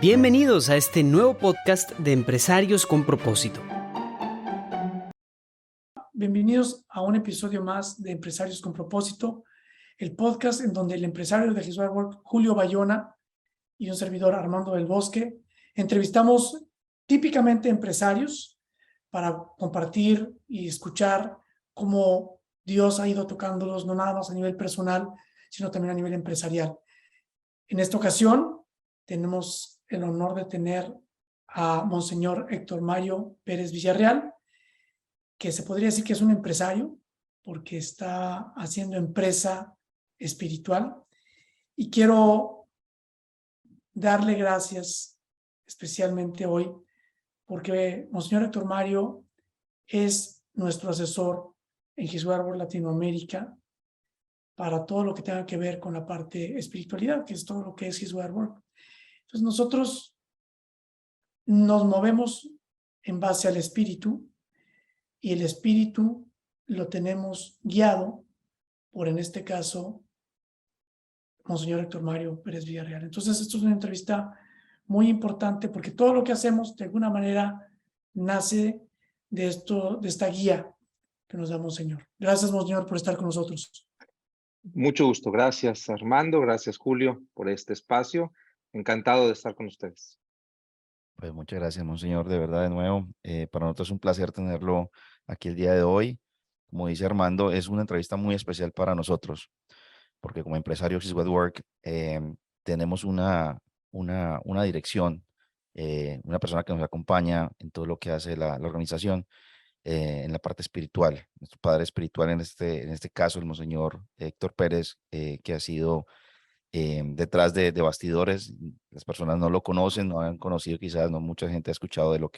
Bienvenidos a este nuevo podcast de Empresarios con Propósito. Bienvenidos a un episodio más de Empresarios con Propósito, el podcast en donde el empresario de His Work, Julio Bayona, y un servidor, Armando del Bosque, entrevistamos típicamente empresarios para compartir y escuchar cómo Dios ha ido tocándolos, no nada más a nivel personal, sino también a nivel empresarial. En esta ocasión tenemos el honor de tener a Monseñor Héctor Mario Pérez Villarreal, que se podría decir que es un empresario, porque está haciendo empresa espiritual. Y quiero darle gracias especialmente hoy, porque Monseñor Héctor Mario es nuestro asesor en His Work Latinoamérica para todo lo que tenga que ver con la parte espiritualidad, que es todo lo que es His Work. Entonces nosotros nos movemos en base al espíritu, y el espíritu lo tenemos guiado por, en este caso, Monseñor Héctor Mario Pérez Villarreal. Entonces, esto es una entrevista muy importante porque todo lo que hacemos, de alguna manera, nace de esta guía que nos da Monseñor. Gracias, Monseñor, por estar con nosotros. Mucho gusto. Gracias, Armando. Gracias, Julio, por este espacio. Encantado de estar con ustedes. Pues muchas gracias, Monseñor, de verdad, de nuevo. Para nosotros es un placer tenerlo aquí el día de hoy. Como dice Armando, es una entrevista muy especial para nosotros, porque como empresarios His Work tenemos una dirección, una persona que nos acompaña en todo lo que hace la organización, en la parte espiritual. Nuestro padre espiritual en este caso, el Monseñor Héctor Pérez, que ha sido detrás de bastidores. Las personas no lo conocen, no han conocido, quizás no mucha gente ha escuchado de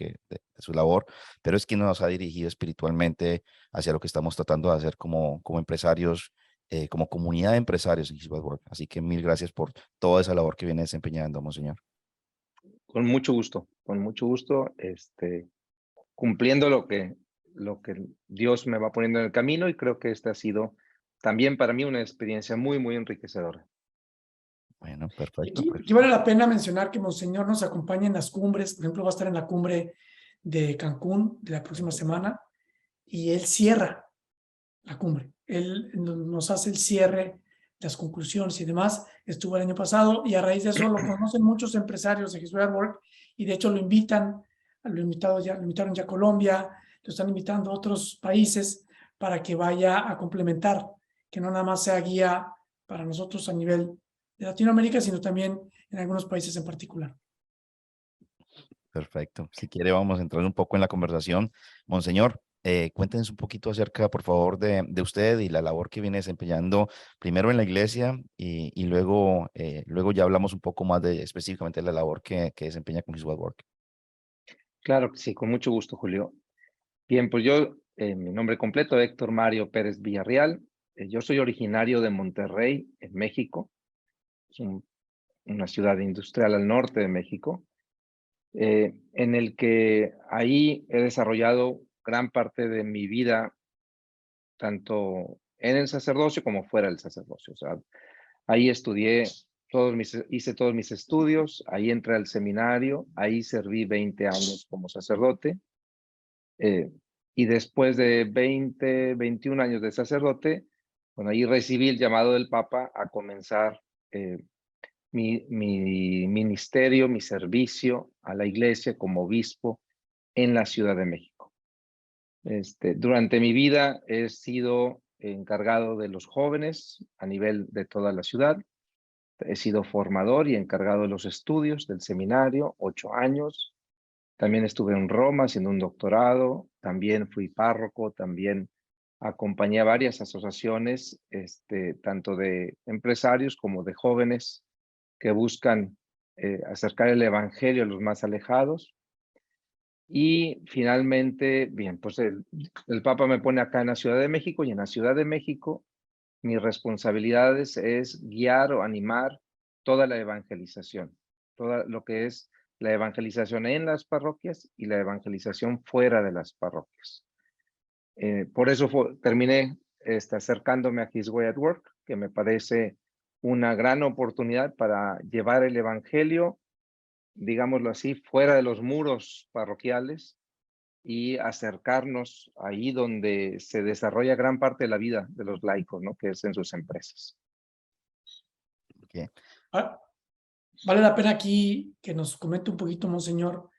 su labor, pero es quien nos ha dirigido espiritualmente hacia lo que estamos tratando de hacer como empresarios, como comunidad de empresarios en His Work. Así que mil gracias por toda esa labor que viene desempeñando, Monseñor. Con mucho gusto, cumpliendo lo que Dios me va poniendo en el camino, y creo que esta ha sido también para mí una experiencia muy, muy enriquecedora. Bueno, Y perfecto. aquí vale la pena mencionar que Monseñor nos acompaña en las cumbres. Por ejemplo, va a estar en la cumbre de Cancún de la próxima semana y él cierra la cumbre. Él nos hace el cierre, las conclusiones y demás. Estuvo el año pasado y a raíz de eso lo conocen muchos empresarios de His Work y de hecho lo invitaron ya a Colombia, lo están invitando a otros países para que vaya a complementar, que no nada más sea guía para nosotros a nivel de Latinoamérica, sino también en algunos países en particular. Perfecto. Si quiere, vamos a entrar un poco en la conversación. Monseñor, cuéntenos un poquito acerca, por favor, de usted y la labor que viene desempeñando primero en la iglesia y luego ya hablamos un poco más específicamente de la labor que desempeña con His Work. Claro que sí, con mucho gusto, Julio. Bien, pues mi nombre completo, Héctor Mario Pérez Villarreal. Yo soy originario de Monterrey, en México. Es una ciudad industrial al norte de México, en el que ahí he desarrollado gran parte de mi vida, tanto en el sacerdocio como fuera del sacerdocio. O sea, ahí hice todos mis estudios, ahí entré al seminario, ahí serví 20 años como sacerdote, y después de 21 años de sacerdote, bueno, ahí recibí el llamado del Papa a comenzar mi ministerio, mi servicio a la iglesia como obispo en la Ciudad de México. Durante mi vida he sido encargado de los jóvenes a nivel de toda la ciudad. He sido formador y encargado de los estudios del seminario, 8 años. También estuve en Roma haciendo un doctorado. También fui párroco. También acompañé a varias asociaciones, tanto de empresarios como de jóvenes que buscan acercar el evangelio a los más alejados. Y finalmente, bien, pues el Papa me pone acá en la Ciudad de México, y en la Ciudad de México mis responsabilidades es guiar o animar toda la evangelización, todo lo que es la evangelización en las parroquias y la evangelización fuera de las parroquias. Por eso terminé acercándome a His Way at Work, que me parece una gran oportunidad para llevar el evangelio digámoslo así, fuera de los muros parroquiales y acercarnos ahí donde se desarrolla gran parte de la vida de los laicos, ¿no? Que es en sus empresas. Ok. Ah, vale la pena aquí que nos comente un poquito, monseñor,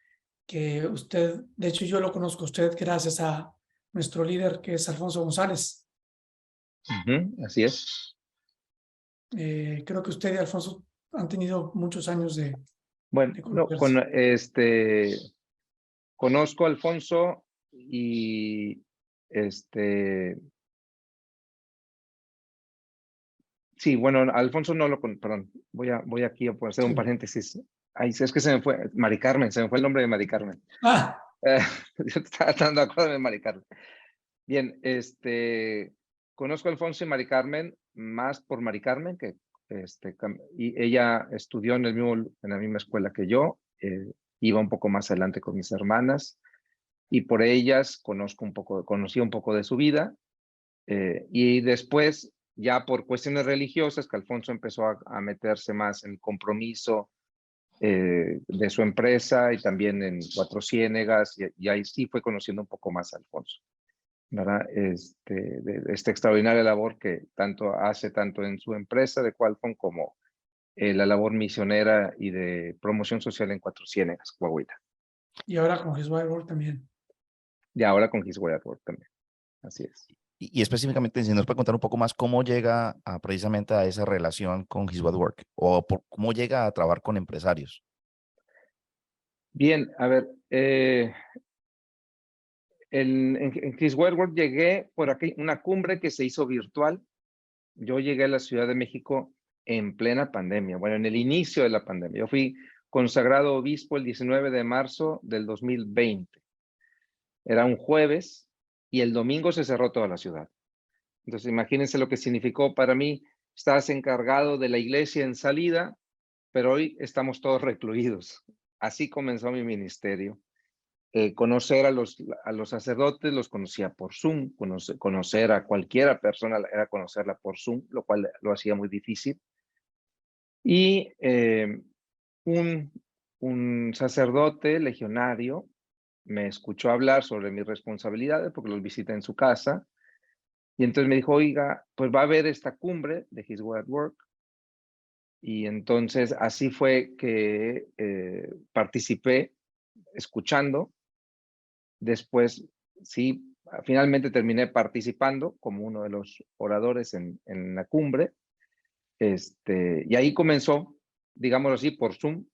que usted, de hecho yo lo conozco a usted gracias a nuestro líder que es Alfonso González. Así es. Creo que usted y Alfonso han tenido muchos años de Bueno, no, conocerse. conozco a Alfonso y sí, bueno, Alfonso no lo perdón, voy aquí a hacer un Sí. paréntesis. Ay, es que se me fue, Mari Carmen, se me fue el nombre de Mari Carmen. Ah, Yo estaba tratando de acordarme de Mari Carmen. Bien, conozco a Alfonso y Mari Carmen más por Mari Carmen, que y ella estudió en la misma escuela que yo, iba un poco más adelante con mis hermanas, y por ellas conocí un poco de su vida, y después, ya por cuestiones religiosas, que Alfonso empezó a meterse más en el compromiso de su empresa y también en Cuatro Ciénegas, y ahí sí fue conociendo un poco más a Alfonso, ¿verdad? De esta extraordinaria labor que hace tanto en su empresa de Qualcomm como la labor misionera y de promoción social en Cuatro Ciénegas, Coahuila. y ahora con His White Work también. Y ahora con His Way at Work también. Así es. Y específicamente, si nos puede contar un poco más cómo llega precisamente a esa relación con His What Work o cómo llega a trabajar con empresarios. Bien, a ver, en His Way at Work llegué por aquí, una cumbre que se hizo virtual. Yo llegué a la Ciudad de México en plena pandemia, bueno, en el inicio de la pandemia. Yo fui consagrado obispo el 19 de marzo del 2020. Era un jueves y el domingo se cerró toda la ciudad. Entonces, imagínense lo que significó para mí. Estás encargado de la iglesia en salida, pero hoy estamos todos recluidos. Así comenzó mi ministerio. Conocer a los sacerdotes los conocía por Zoom, conocer a cualquiera persona era conocerla por Zoom, lo cual lo hacía muy difícil. Y un sacerdote legionario me escuchó hablar sobre mis responsabilidades porque los visité en su casa, y entonces me dijo, oiga, pues va a haber esta cumbre de His Way at Work. Y entonces así fue que participé escuchando. Después, sí, finalmente terminé participando como uno de los oradores en la cumbre. Y ahí comenzó, digámoslo así, por Zoom,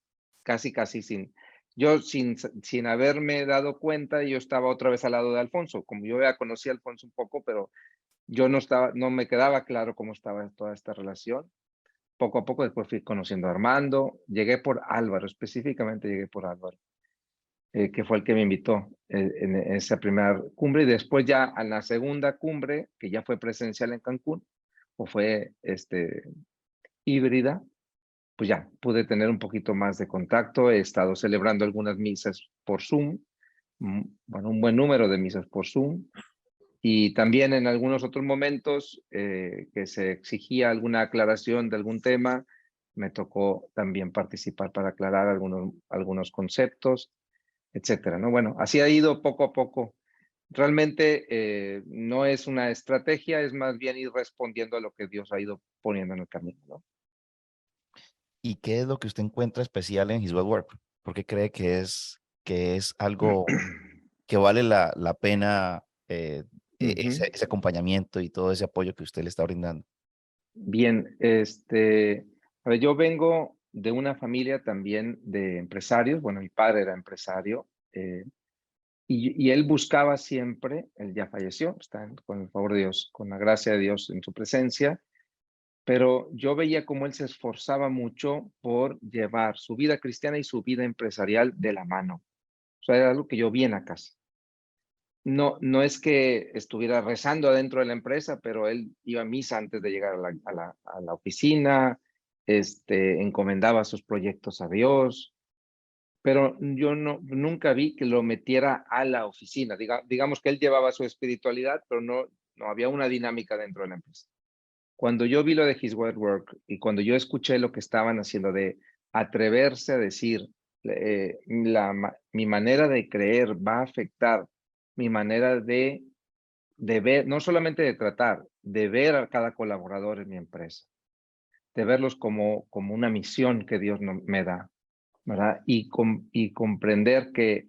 casi sin haberme dado cuenta, yo estaba otra vez al lado de Alfonso. Como yo ya conocía a Alfonso un poco, pero yo no me quedaba claro cómo estaba toda esta relación. Poco a poco después fui conociendo a Armando, llegué por Álvaro, específicamente llegué por Álvaro, que fue el que me invitó en esa primera cumbre, y después ya a la segunda cumbre, que ya fue presencial en Cancún, o fue híbrida, pues ya pude tener un poquito más de contacto. He estado celebrando algunas misas por Zoom, bueno, un buen número de misas por Zoom, y también en algunos otros momentos que se exigía alguna aclaración de algún tema, me tocó también participar para aclarar algunos conceptos, etcétera, ¿no? Bueno, así ha ido poco a poco. Realmente no es una estrategia, es más bien ir respondiendo a lo que Dios ha ido poniendo en el camino, ¿no? ¿Y qué es lo que usted encuentra especial en His What Work? ¿Por qué cree que es algo que vale la pena ese acompañamiento y todo ese apoyo que usted le está brindando? Bien, a ver, yo vengo de una familia también de empresarios. Bueno, mi padre era empresario, y él buscaba siempre, él ya falleció, está con el favor de Dios, con la gracia de Dios en su presencia, pero yo veía cómo él se esforzaba mucho por llevar su vida cristiana y su vida empresarial de la mano. O sea, era algo que yo vi en la casa. No es que estuviera rezando adentro de la empresa, pero él iba a misa antes de llegar a la oficina, encomendaba sus proyectos a Dios, pero yo nunca vi que lo metiera a la oficina. Digamos que él llevaba su espiritualidad, pero no había una dinámica dentro de la empresa. Cuando yo vi lo de His Word Work y cuando yo escuché lo que estaban haciendo de atreverse a decir mi manera de creer va a afectar mi manera de ver, no solamente de tratar, de ver a cada colaborador en mi empresa, de verlos como una misión que Dios me da, ¿verdad? Y comprender que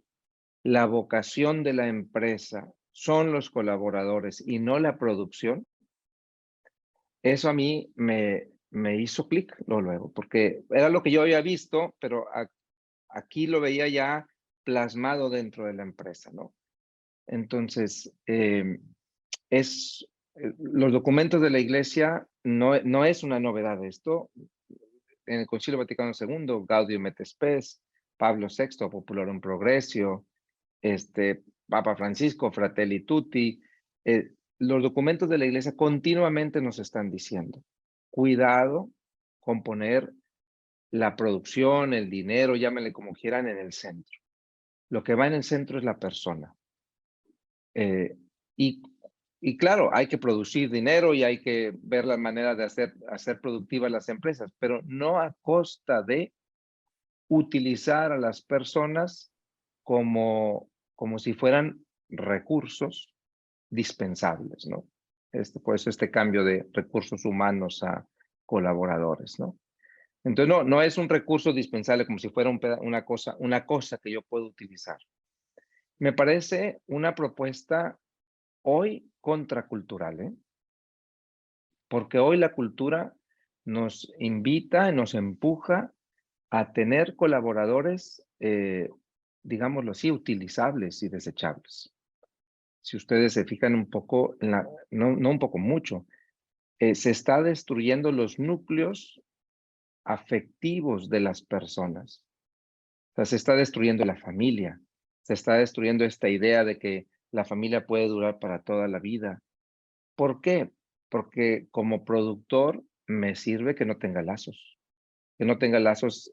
la vocación de la empresa son los colaboradores y no la producción. Eso a mí me hizo clic luego, porque era lo que yo había visto, pero aquí lo veía ya plasmado dentro de la empresa, ¿no? Entonces, los documentos de la Iglesia no es una novedad esto. En el Concilio Vaticano II, Gaudium et Spes, Pablo VI, Popularum Progressio, Papa Francisco, Fratelli Tutti, los documentos de la Iglesia continuamente nos están diciendo, cuidado con poner la producción, el dinero, llámenle como quieran, en el centro. Lo que va en el centro es la persona. Y claro, hay que producir dinero y hay que ver la manera de hacer productivas las empresas, pero no a costa de utilizar a las personas como si fueran recursos dispensables, ¿no? Por eso este cambio de recursos humanos a colaboradores, ¿no? Entonces, no es un recurso dispensable como si fuera una cosa que yo puedo utilizar. Me parece una propuesta hoy contracultural, ¿eh? Porque hoy la cultura nos invita, nos empuja a tener colaboradores, digámoslo así, utilizables y desechables. Si ustedes se fijan un poco, no un poco, mucho, se está destruyendo los núcleos afectivos de las personas. O sea, se está destruyendo la familia, se está destruyendo esta idea de que la familia puede durar para toda la vida. ¿Por qué? Porque como productor me sirve que no tenga lazos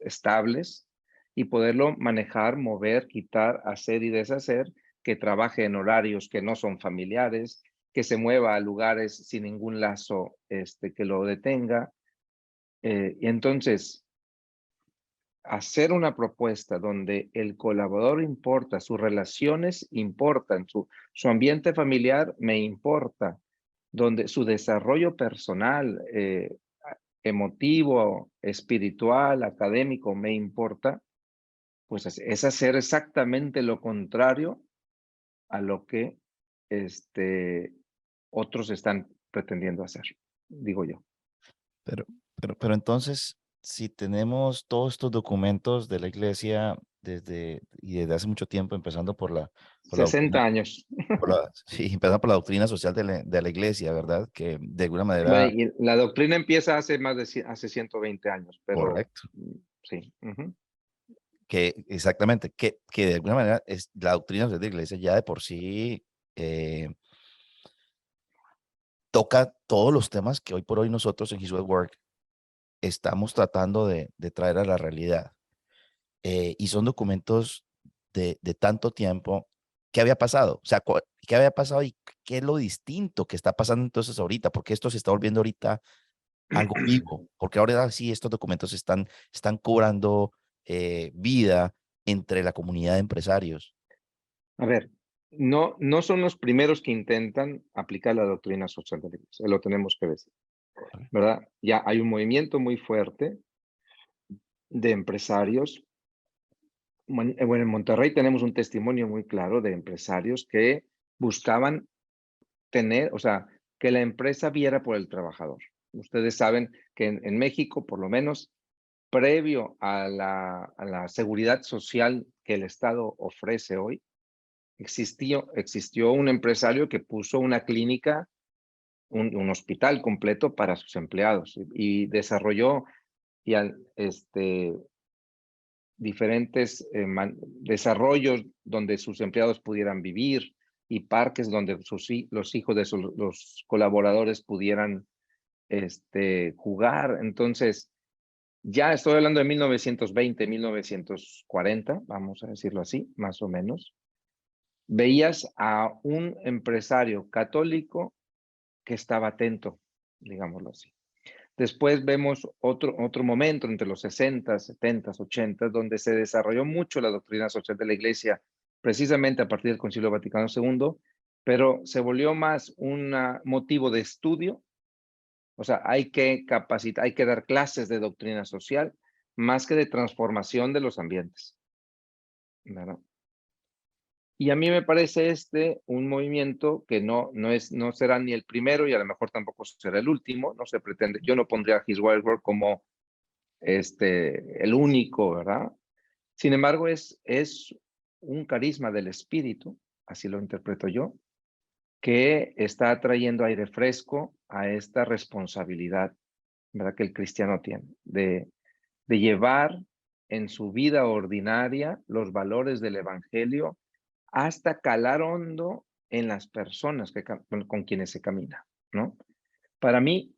estables y poderlo manejar, mover, quitar, hacer y deshacer, que trabaje en horarios que no son familiares, que se mueva a lugares sin ningún lazo que lo detenga. Y entonces, hacer una propuesta donde el colaborador importa, sus relaciones importan, su ambiente familiar me importa, donde su desarrollo personal, emotivo, espiritual, académico me importa, pues es hacer exactamente lo contrario a lo que otros están pretendiendo hacer, digo yo. Pero entonces, si tenemos todos estos documentos de la iglesia desde hace mucho tiempo, empezando por la 60 doctrina, años. sí, empezando por la doctrina social de la iglesia, ¿verdad? Que de alguna Bueno, manera, y la doctrina empieza hace 120 años, pero correcto, sí. Uh-huh. que exactamente, que de alguna manera es la doctrina social de la iglesia ya de por sí toca todos los temas que hoy por hoy nosotros en His Way Work estamos tratando de traer a la realidad. Y son documentos de tanto tiempo. ¿Qué había pasado? O sea, ¿qué había pasado y qué es lo distinto que está pasando entonces ahorita? Porque esto se está volviendo ahorita algo vivo, porque ahora sí estos documentos están cobrando vida entre la comunidad de empresarios. A ver, no son los primeros que intentan aplicar la doctrina social de la Iglesia, lo tenemos que decir, ¿verdad? Ya hay un movimiento muy fuerte de empresarios. Bueno, en Monterrey tenemos un testimonio muy claro de empresarios que buscaban tener, o sea, que la empresa viera por el trabajador. Ustedes saben que en México, por lo menos, previo a la seguridad social que el Estado ofrece hoy, existió un empresario que puso una clínica, un hospital completo para sus empleados y desarrolló y diferentes desarrollos donde sus empleados pudieran vivir y parques donde los hijos de los colaboradores pudieran jugar. Entonces, ya estoy hablando de 1920, 1940, vamos a decirlo así, más o menos. Veías a un empresario católico que estaba atento, digámoslo así. Después vemos otro momento entre los 60, 70, 80, donde se desarrolló mucho la doctrina social de la Iglesia, precisamente a partir del Concilio Vaticano II, pero se volvió más un motivo de estudio. O sea, hay que capacitar, hay que dar clases de doctrina social, más que de transformación de los ambientes, ¿verdad? Y a mí me parece un movimiento que no será ni el primero y a lo mejor tampoco será el último, no se pretende, yo no pondría a His Wild Work como el único, ¿verdad? Sin embargo, es un carisma del espíritu, así lo interpreto yo, que está trayendo aire fresco a esta responsabilidad, ¿verdad? Que el cristiano tiene, de llevar en su vida ordinaria los valores del evangelio hasta calar hondo en las personas con quienes se camina, ¿no? Para mí,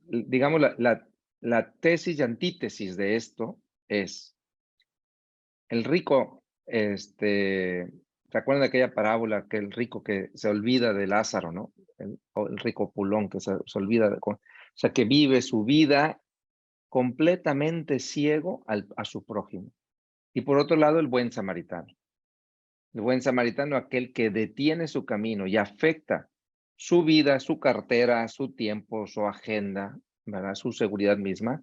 digamos, la tesis y antítesis de esto es el rico, ¿se acuerdan de aquella parábola que el rico que se olvida de Lázaro, ¿no? El rico pulón que se olvida o sea, que vive su vida completamente ciego a su prójimo. Y por otro lado, el buen samaritano. El buen samaritano, aquel que detiene su camino y afecta su vida, su cartera, su tiempo, su agenda, ¿verdad? Su seguridad misma,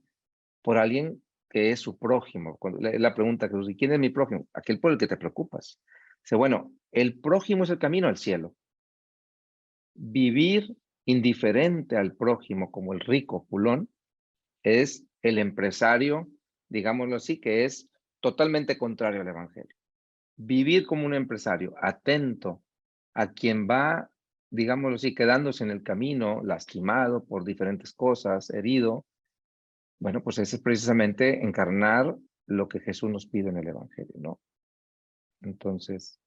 por alguien que es su prójimo. La pregunta que ¿quién es mi prójimo? Aquel por el que te preocupas. Dice, bueno, el prójimo es el camino al cielo. Vivir indiferente al prójimo como el rico pulón es el empresario, digámoslo así, que es totalmente contrario al evangelio. Vivir como un empresario, atento a quien va, digámoslo así, quedándose en el camino, lastimado por diferentes cosas, herido, bueno, pues ese es precisamente encarnar lo que Jesús nos pide en el evangelio, ¿no? Entonces,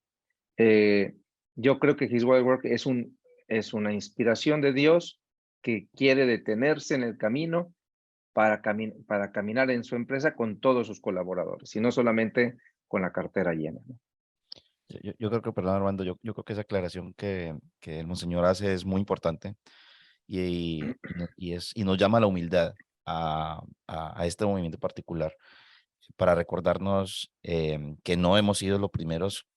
yo creo que His Wild Work es una inspiración de Dios que quiere detenerse en el camino para caminar en su empresa con todos sus colaboradores, y no solamente con la cartera llena, ¿no? Yo creo que, perdón, Armando, yo creo que esa aclaración que el monseñor hace es muy importante y nos llama a la humildad a este movimiento particular para recordarnos que no hemos sido los primeros,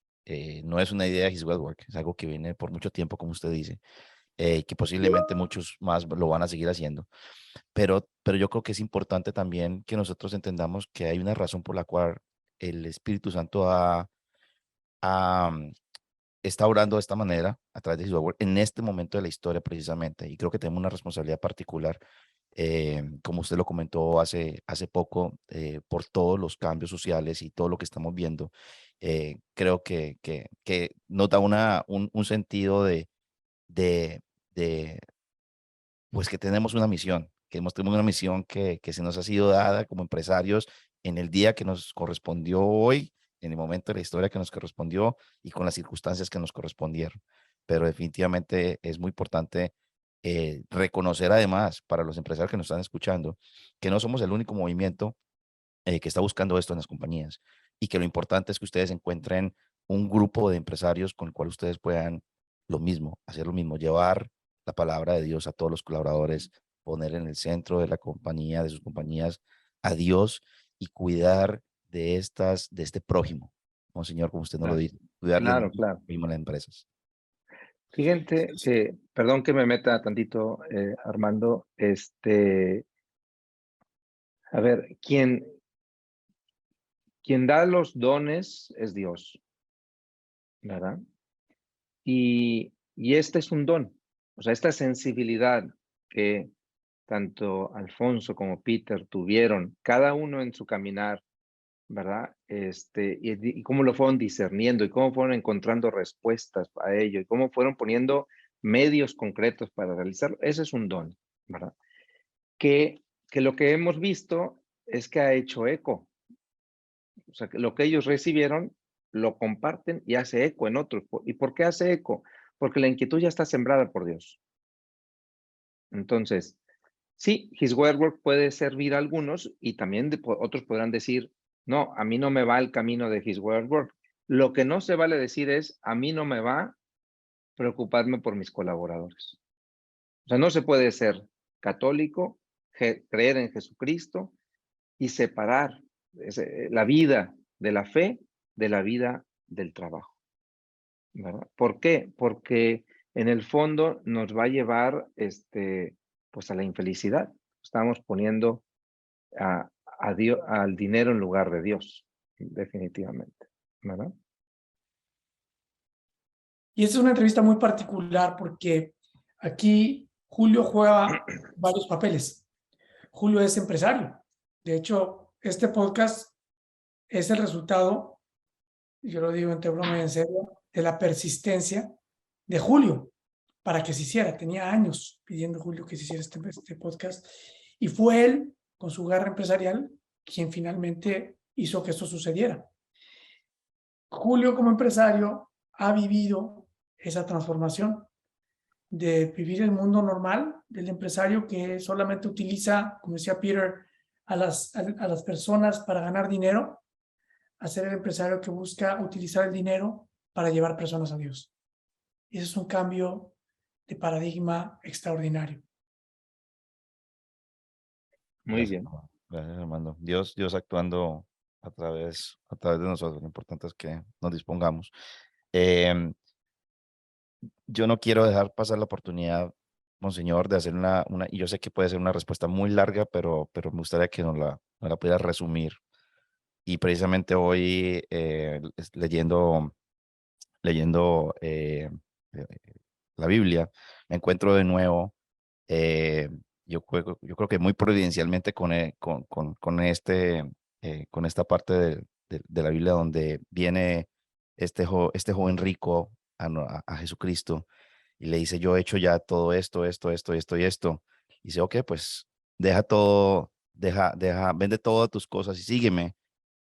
no es una idea de His Well Work, es algo que viene por mucho tiempo, como usted dice, que posiblemente muchos más lo van a seguir haciendo, pero yo creo que es importante también que nosotros entendamos que hay una razón por la cual el Espíritu Santo está orando de esta manera a través de His Word en este momento de la historia precisamente. Y creo que tenemos una responsabilidad particular, como usted lo comentó hace poco, por todos los cambios sociales y todo lo que estamos viendo. Creo que nos da un sentido de, de, pues que tenemos una misión, tenemos una misión que se nos ha sido dada como empresarios en el día que nos correspondió hoy, en el momento de la historia que nos correspondió y con las circunstancias que nos correspondieron. Pero definitivamente es muy importante reconocer además para los empresarios que nos están escuchando que no somos el único movimiento que está buscando esto en las compañías y que lo importante es que ustedes encuentren un grupo de empresarios con el cual ustedes puedan lo mismo, hacer lo mismo, llevar la palabra de Dios a todos los colaboradores, poner en el centro de la compañía, de sus compañías, a Dios y cuidar de este prójimo, Monseñor, como usted nos lo Claro, dice, cuidar del claro, claro. prójimo en las empresas. Fíjate que, perdón que me meta tantito, Armando, a ver, quien da los dones es Dios, ¿verdad? Y este es un don, o sea, esta sensibilidad que tanto Alfonso como Peter tuvieron, cada uno en su caminar, ¿verdad? Y cómo lo fueron discerniendo y cómo fueron encontrando respuestas a ello y cómo fueron poniendo medios concretos para realizarlo. Ese es un don, ¿verdad? Que lo que hemos visto es que ha hecho eco. O sea, que lo que ellos recibieron lo comparten y hace eco en otros. ¿Y por qué hace eco? Porque la inquietud ya está sembrada por Dios. Entonces, sí, His Word Work puede servir a algunos y también otros podrán decir, no, a mí no me va el camino de His Word Work. Lo que no se vale decir es, a mí no me va preocuparme por mis colaboradores. sea, no se puede ser católico, creer en Jesucristo y separar la vida de la fe de la vida del trabajo, ¿verdad? ¿Por qué? Porque en el fondo nos va a llevar pues a la infelicidad. Estamos poniendo al dinero en lugar de Dios, definitivamente, ¿verdad? Y esta es una entrevista muy particular porque aquí Julio juega varios papeles. Julio es empresario. De hecho, este podcast es el resultado, yo lo digo entre broma y en serio, de la persistencia de Julio para que se hiciera. Tenía años pidiendo Julio que se hiciera este podcast y fue él, con su garra empresarial, quien finalmente hizo que esto sucediera. Julio, como empresario, ha vivido esa transformación de vivir el mundo normal del empresario que solamente utiliza, como decía Peter, a las personas para ganar dinero, a ser el empresario que busca utilizar el dinero para llevar personas a Dios. Y ese es un cambio de paradigma extraordinario. Muy bien. Gracias, Armando. Dios actuando a través de nosotros. Lo importante es que nos dispongamos. Yo no quiero dejar pasar la oportunidad, Monseñor, de hacer y yo sé que puede ser una respuesta muy larga, pero me gustaría que nos la pudiera resumir. Y precisamente hoy, leyendo eh, la Biblia, me encuentro de nuevo, eh, yo creo que muy providencialmente con esta parte de la Biblia donde viene este joven rico a Jesucristo y le dice, yo he hecho ya todo esto, esto y esto. Y dice, ok, pues deja todo, vende todas tus cosas y sígueme.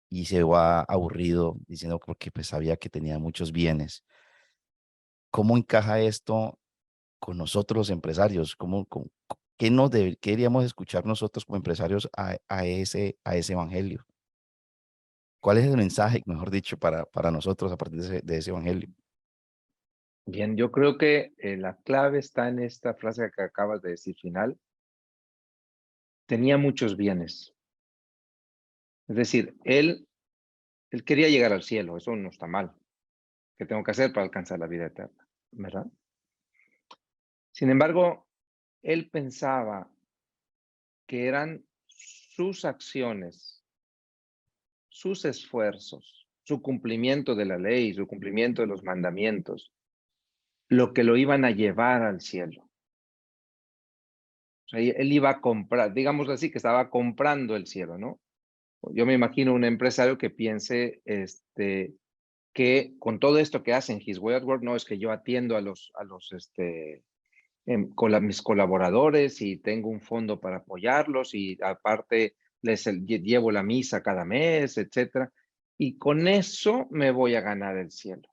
Y se va aburrido diciendo porque pues sabía que tenía muchos bienes. ¿Cómo encaja esto con nosotros los empresarios? ¿Qué deberíamos escuchar nosotros como empresarios a ese evangelio? ¿Cuál es el mensaje, mejor dicho, para nosotros a partir de ese evangelio? Bien, yo creo que la clave está en esta frase que acabas de decir final. Tenía muchos bienes. Es decir, él quería llegar al cielo, eso no está mal. ¿Qué tengo que hacer para alcanzar la vida eterna? ¿Verdad? Sin embargo, él pensaba que eran sus acciones, sus esfuerzos, su cumplimiento de la ley, su cumplimiento de los mandamientos, lo que lo iban a llevar al cielo. O sea, él iba a comprar, digamos así, que estaba comprando el cielo, ¿no? Yo me imagino un empresario que piense que con todo esto que hacen His Way at Work, no es que yo atiendo a mis colaboradores y tengo un fondo para apoyarlos y aparte llevo la misa cada mes, etcétera. Y con eso me voy a ganar el cielo.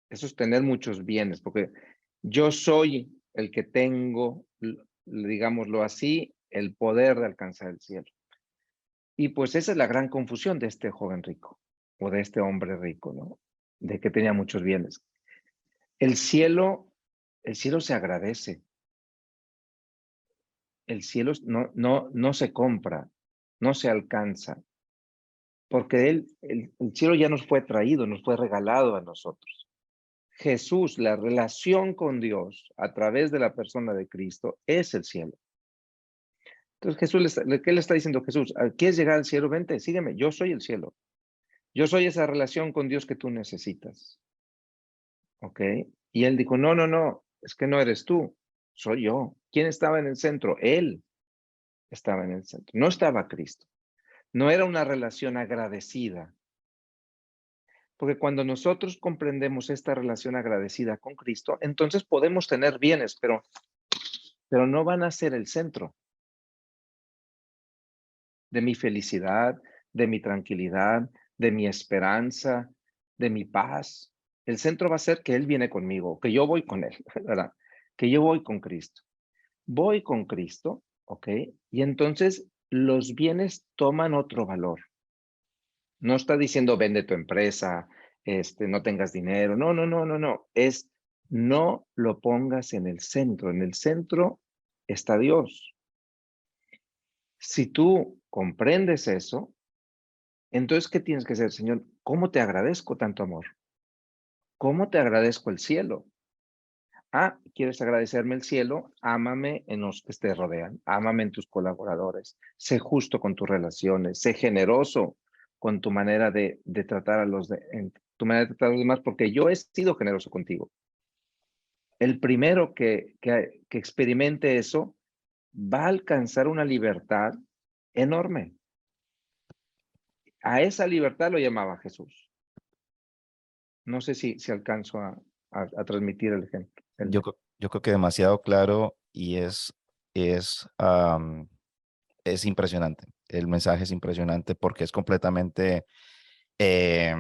Eso es tener muchos bienes, porque yo soy el que tengo, digámoslo así, el poder de alcanzar el cielo. Y pues esa es la gran confusión de este joven rico o de este hombre rico, ¿no? De que tenía muchos bienes. El cielo se agradece. El cielo no se compra, no se alcanza, porque el cielo ya nos fue traído, nos fue regalado a nosotros. Jesús, la relación con Dios a través de la persona de Cristo es el cielo. Entonces Jesús, ¿qué le está diciendo Jesús? ¿Quieres llegar al cielo? Vente, sígueme, yo soy el cielo. Yo soy esa relación con Dios que tú necesitas. ¿Ok? Y él dijo, no, es que no eres tú, soy yo. ¿Quién estaba en el centro? Él estaba en el centro, no estaba Cristo. No era una relación agradecida. Porque cuando nosotros comprendemos esta relación agradecida con Cristo, entonces podemos tener bienes, pero no van a ser el centro de mi felicidad, de mi tranquilidad, de mi esperanza, de mi paz. El centro va a ser que Él viene conmigo, que yo voy con Él, ¿verdad? Que yo voy con Cristo. Voy con Cristo, ¿ok? Y entonces los bienes toman otro valor. No está diciendo vende tu empresa, no tengas dinero. No. Es no lo pongas en el centro. En el centro está Dios. Si tú comprendes eso, entonces, ¿qué tienes que hacer, Señor? ¿Cómo te agradezco tanto amor? ¿Cómo te agradezco el cielo? Ah, ¿quieres agradecerme el cielo? Ámame en los que te rodean, ámame en tus colaboradores, sé justo con tus relaciones, sé generoso con tu manera de tratar a tu manera de tratar a los demás, porque yo he sido generoso contigo. El primero que experimente eso va a alcanzar una libertad enorme. A esa libertad lo llamaba Jesús. No sé si alcanzo a transmitir el ejemplo. Yo creo que demasiado claro y es impresionante. El mensaje es impresionante porque es completamente eh,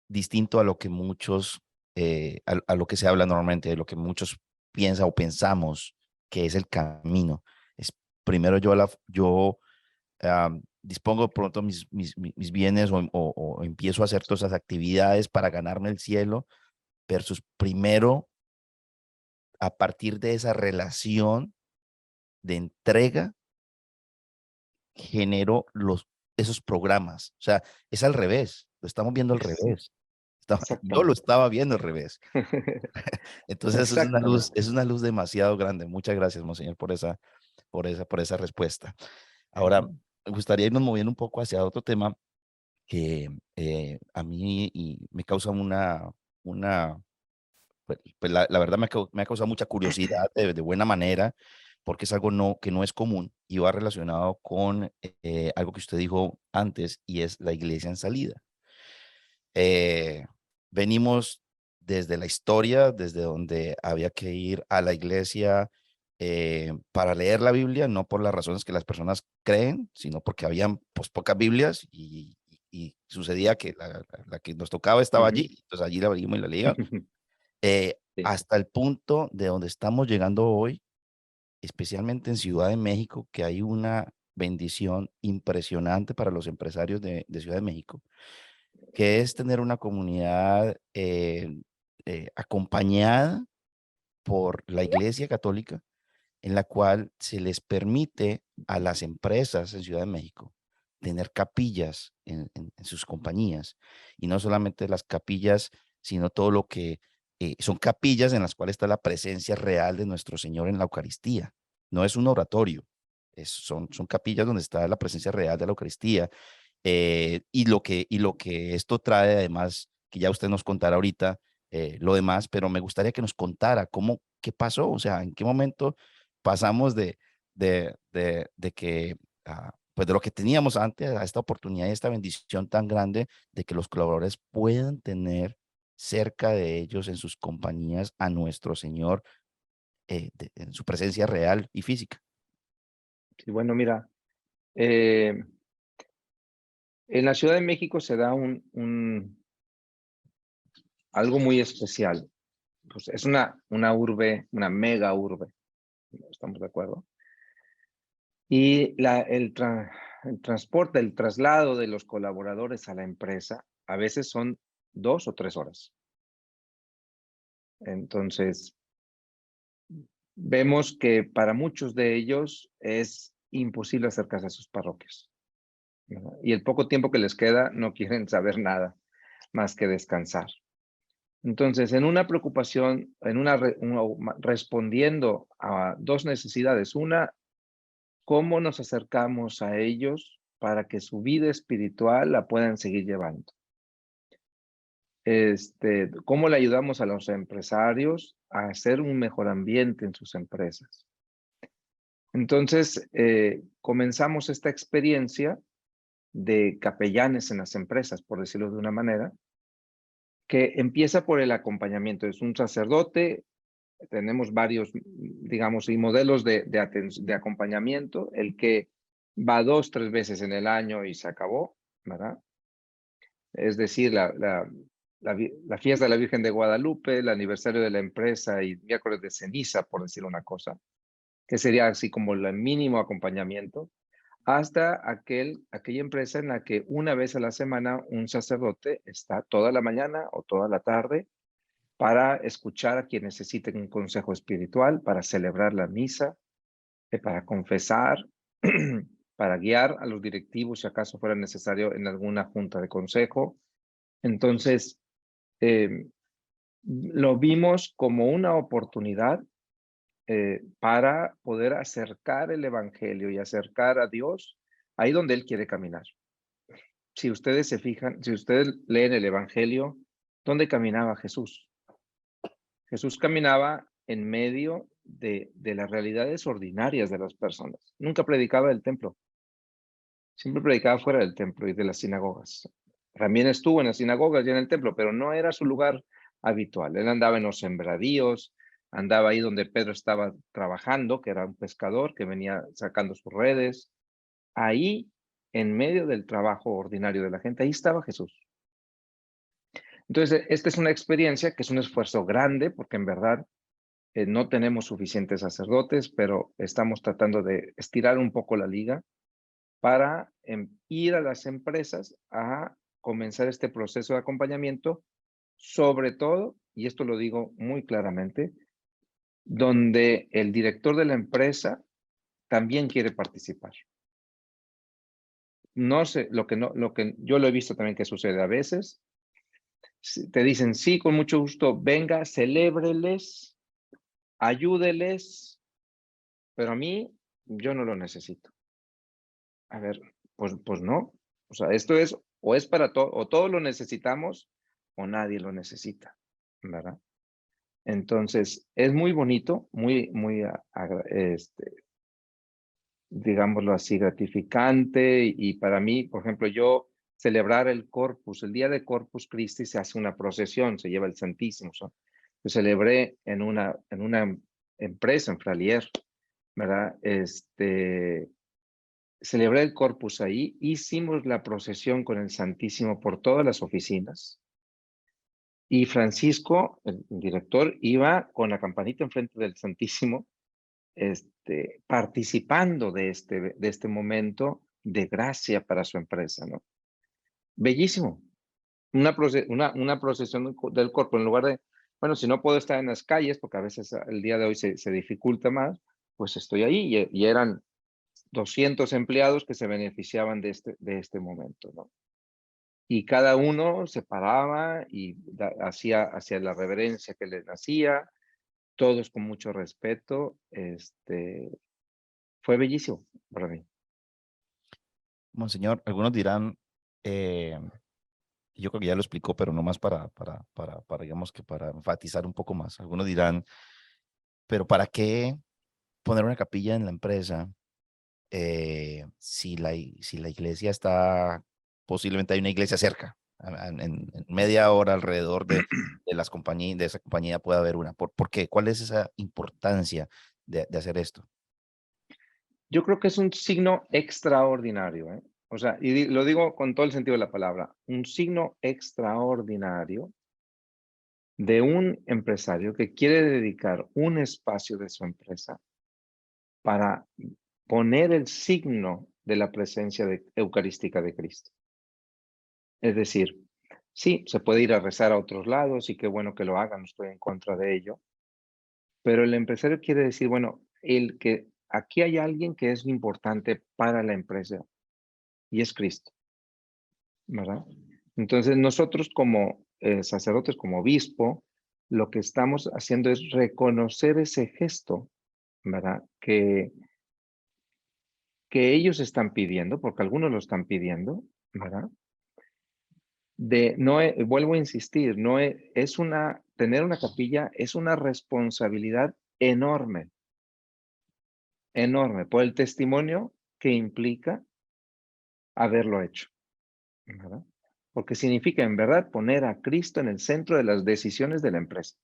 distinto a lo que a lo que se habla normalmente, de lo que muchos piensan o pensamos que es el camino. Es primero dispongo pronto mis bienes o empiezo a hacer todas esas actividades para ganarme el cielo versus primero a partir de esa relación de entrega genero esos programas. O sea, es al revés, lo estamos viendo al Sí, revés. Yo lo exactamente. estaba viendo al revés. Entonces Exactamente. es una luz demasiado grande. Muchas gracias, monseñor, por esa respuesta. Ahora, me gustaría irnos moviendo un poco hacia otro tema que a mí me causa una pues la verdad me ha causado mucha curiosidad de buena manera, porque es algo que no es común y va relacionado con algo que usted dijo antes y es la iglesia en salida. Eh, Venimos desde la historia, desde donde había que ir a la iglesia para leer la Biblia, no por las razones que las personas creen, sino porque habían pues, pocas Biblias y sucedía que la que nos tocaba estaba Ujú. allí, entonces allí la abrimos y la leíamos Sí. hasta el punto de donde estamos llegando hoy, especialmente en Ciudad de México, que hay una bendición impresionante para los empresarios de Ciudad de México, que es tener una comunidad acompañada por la Iglesia Católica, en la cual se les permite a las empresas en Ciudad de México tener capillas en sus compañías. Y no solamente las capillas, sino todo lo que son capillas en las cuales está la presencia real de nuestro Señor en la Eucaristía. No es un oratorio, son capillas donde está la presencia real de la Eucaristía. Y lo que esto trae, además, que ya usted nos contará ahorita lo demás, pero me gustaría que nos contara qué pasó, o sea, en qué momento pasamos de que, pues de lo que teníamos antes a esta oportunidad y esta bendición tan grande de que los colaboradores puedan tener cerca de ellos en sus compañías a nuestro Señor en su presencia real y física. Sí, bueno, mira, eh, en la Ciudad de México se da algo muy especial. Pues es una urbe, una mega urbe, ¿estamos de acuerdo? Y el transporte, el traslado de los colaboradores a la empresa a veces son 2 o 3 horas. Entonces, vemos que para muchos de ellos es imposible acercarse a sus parroquias, ¿verdad? Y el poco tiempo que les queda no quieren saber nada más que descansar. Entonces, en una preocupación, respondiendo a 2 necesidades. Una, ¿cómo nos acercamos a ellos para que su vida espiritual la puedan seguir llevando? ¿Cómo le ayudamos a los empresarios a hacer un mejor ambiente en sus empresas? Entonces, comenzamos esta experiencia de capellanes en las empresas, por decirlo de una manera, que empieza por el acompañamiento. Es un sacerdote, tenemos varios, digamos, y modelos de acompañamiento, el que va 2, 3 veces en el año y se acabó, ¿verdad? Es decir, la fiesta de la Virgen de Guadalupe, el aniversario de la empresa y miércoles de ceniza, por decir una cosa, que sería así como el mínimo acompañamiento, hasta aquella empresa en la que una vez a la semana un sacerdote está toda la mañana o toda la tarde para escuchar a quien necesite un consejo espiritual, para celebrar la misa, para confesar, para guiar a los directivos si acaso fuera necesario en alguna junta de consejo. Entonces, lo vimos como una oportunidad para poder acercar el evangelio y acercar a Dios ahí donde Él quiere caminar. Si ustedes se fijan, si ustedes leen el evangelio, ¿dónde caminaba Jesús? Jesús caminaba en medio de las realidades ordinarias de las personas. Nunca predicaba del templo. Siempre predicaba fuera del templo y de las sinagogas. También estuvo en las sinagogas y en el templo, pero no era su lugar habitual. Él andaba en los sembradíos, andaba ahí donde Pedro estaba trabajando, que era un pescador que venía sacando sus redes. Ahí, en medio del trabajo ordinario de la gente, ahí estaba Jesús. Entonces, esta es una experiencia que es un esfuerzo grande, porque en verdad no tenemos suficientes sacerdotes, pero estamos tratando de estirar un poco la liga para ir a las empresas a comenzar este proceso de acompañamiento, sobre todo, y esto lo digo muy claramente, donde el director de la empresa también quiere participar. No sé, lo que yo lo he visto también que sucede a veces, te dicen, sí, con mucho gusto, venga, celébreles, ayúdeles, pero a mí, yo no lo necesito. A ver, pues no. O sea, esto es, o es para todo, o todos lo necesitamos, o nadie lo necesita, ¿verdad? Entonces, es muy bonito, digámoslo así, gratificante, y para mí, por ejemplo, yo celebrar el Corpus, el día de Corpus Christi se hace una procesión, se lleva el Santísimo. ¿So? Yo celebré en una empresa, en Fralier, ¿verdad? Celebré el Corpus ahí, hicimos la procesión con el Santísimo por todas las oficinas, y Francisco, el director, iba con la campanita enfrente del Santísimo, participando de este momento de gracia para su empresa, ¿no? Bellísimo. Una procesión del Corpus, en lugar de, bueno, si no puedo estar en las calles, porque a veces el día de hoy se dificulta más, pues estoy ahí, y eran 200 empleados que se beneficiaban de este momento, ¿no? Y cada uno se paraba y hacía la reverencia que les hacía, todos con mucho respeto. Fue bellísimo para mí. Monseñor, algunos dirán, yo creo que ya lo explicó, pero no más para, digamos que para enfatizar un poco más. Algunos dirán, pero ¿para qué poner una capilla en la empresa si la iglesia está, posiblemente hay una iglesia cerca, en media hora alrededor de las compañías, de esa compañía puede haber una? ¿Por qué? ¿Cuál es esa importancia de hacer esto? Yo creo que es un signo extraordinario, ¿eh? O sea, y lo digo con todo el sentido de la palabra, un signo extraordinario de un empresario que quiere dedicar un espacio de su empresa para poner el signo de la presencia eucarística de Cristo. Es decir, sí, se puede ir a rezar a otros lados y qué bueno que lo hagan, no estoy en contra de ello, pero el empresario quiere decir, bueno, que aquí hay alguien que es importante para la empresa y es Cristo, ¿verdad? Entonces nosotros como sacerdotes, como obispo, lo que estamos haciendo es reconocer ese gesto, ¿verdad? Que ellos están pidiendo, porque algunos lo están pidiendo, ¿verdad? Vuelvo a insistir, tener una capilla es una responsabilidad enorme, enorme, por el testimonio que implica haberlo hecho, ¿verdad? Porque significa en verdad poner a Cristo en el centro de las decisiones de la empresa.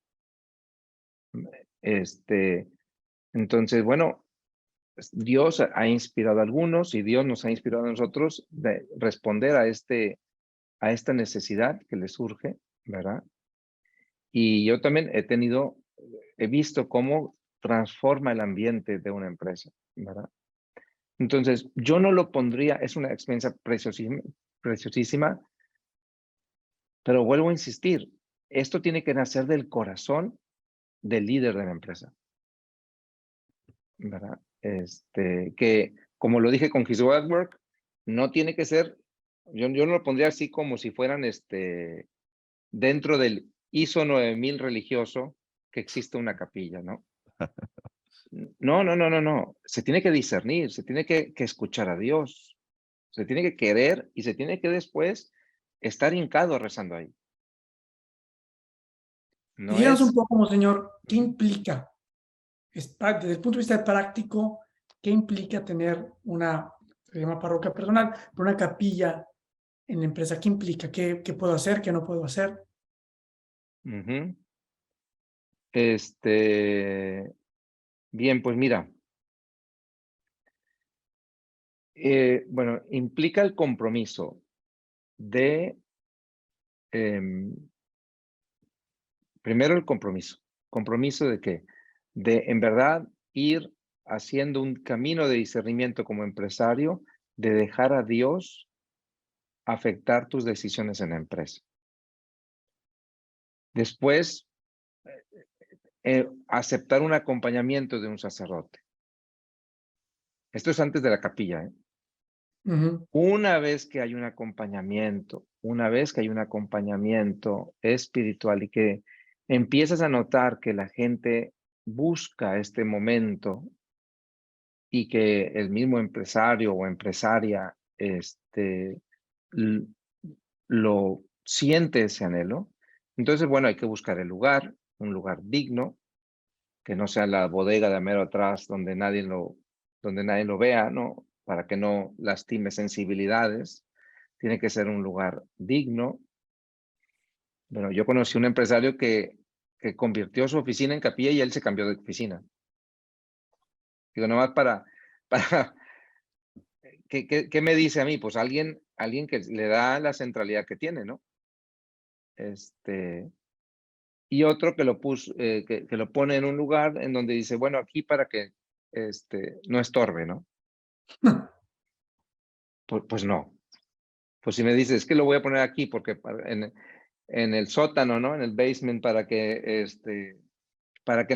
Entonces, bueno, Dios ha inspirado a algunos y Dios nos ha inspirado a nosotros de responder a esta necesidad que le surge, ¿verdad? Y yo también he visto cómo transforma el ambiente de una empresa, ¿verdad? Entonces, yo no lo pondría, es una experiencia preciosísima, pero vuelvo a insistir, esto tiene que nacer del corazón del líder de la empresa, ¿verdad? Que, como lo dije con His Way at Work, no tiene que ser, yo no lo pondría así como si fueran dentro del ISO 9000 religioso, que existe una capilla, ¿no? No, no, no, no, no. Se tiene que discernir, se tiene que escuchar a Dios, se tiene que querer y se tiene que después estar hincado rezando ahí. Y No díganos un es... poco, monseñor, ¿qué implica, desde el punto de vista práctico, qué implica tener una, se llama parroquia personal, pero una capilla en la empresa? ¿Qué implica? ¿Qué puedo hacer? ¿Qué no puedo hacer? Ujú. Bien, pues mira, bueno, implica el compromiso de, em, primero el compromiso de que, de en verdad ir haciendo un camino de discernimiento como empresario, de dejar a Dios afectar tus decisiones en la empresa. Después, aceptar un acompañamiento de un sacerdote. Esto es antes de la capilla, ¿eh? Ujú. Una vez que hay un acompañamiento espiritual y que empiezas a notar que la gente busca este momento y que el mismo empresario o empresaria l- lo siente ese anhelo, entonces, bueno, hay que buscar el lugar, un lugar digno, que no sea la bodega de mero atrás donde nadie lo vea, ¿no? Para que no lastime sensibilidades. Tiene que ser un lugar digno. Bueno, yo conocí un empresario que convirtió su oficina en capilla y él se cambió de oficina. Digo, nomás para ¿qué me dice a mí? Pues alguien que le da la centralidad que tiene, ¿no? Y otro que lo que lo pone en un lugar en donde dice, bueno, aquí para que no estorbe, ¿no? Pues no. Pues si me dices, es que lo voy a poner aquí porque en el sótano, ¿no? En el basement para que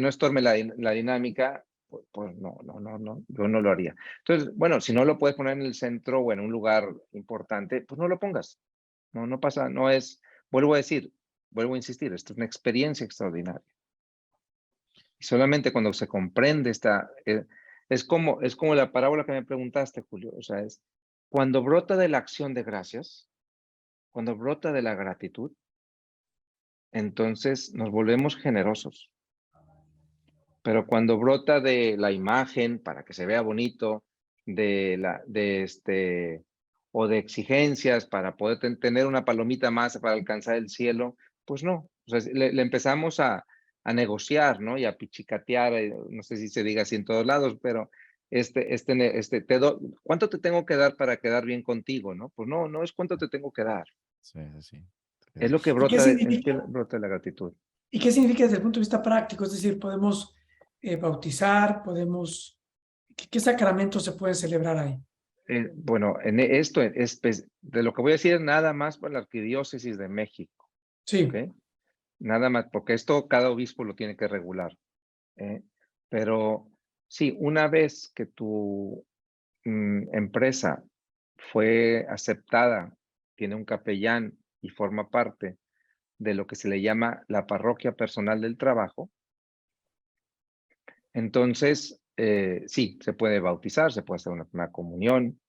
no estorbe la dinámica, pues no, no, no, no, yo no lo haría. Entonces, bueno, si no lo puedes poner en el centro o en un lugar importante, pues no lo pongas. No, no pasa, no es, vuelvo a decir, vuelvo a insistir, esto es una experiencia extraordinaria. Y solamente cuando se comprende es como la parábola que me preguntaste, Julio, o sea, es cuando brota de la acción de gracias, cuando brota de la gratitud, entonces nos volvemos generosos. Pero cuando brota de la imagen para que se vea bonito, o de exigencias para poder tener una palomita más para alcanzar el cielo, pues no. O sea, le empezamos a negociar, ¿no? Y a pichicatear, no sé si se diga así en todos lados, pero ¿cuánto te tengo que dar para quedar bien contigo, no? Pues no, no es cuánto te tengo que dar. Sí, sí, sí. Es lo que ¿Y qué es significa? que brota de la gratitud. ¿Y qué significa desde el punto de vista práctico? Es decir, podemos bautizar, ¿qué sacramentos se pueden celebrar ahí? Bueno, esto de lo que voy a decir es nada más para la Arquidiócesis de México, ¿ok? Sí, Nada más, porque esto cada obispo lo tiene que regular, ¿eh? Pero sí, una vez que tu empresa fue aceptada, tiene un capellán y forma parte de lo que se le llama la parroquia personal del trabajo, entonces sí, se puede bautizar, se puede hacer una comunión.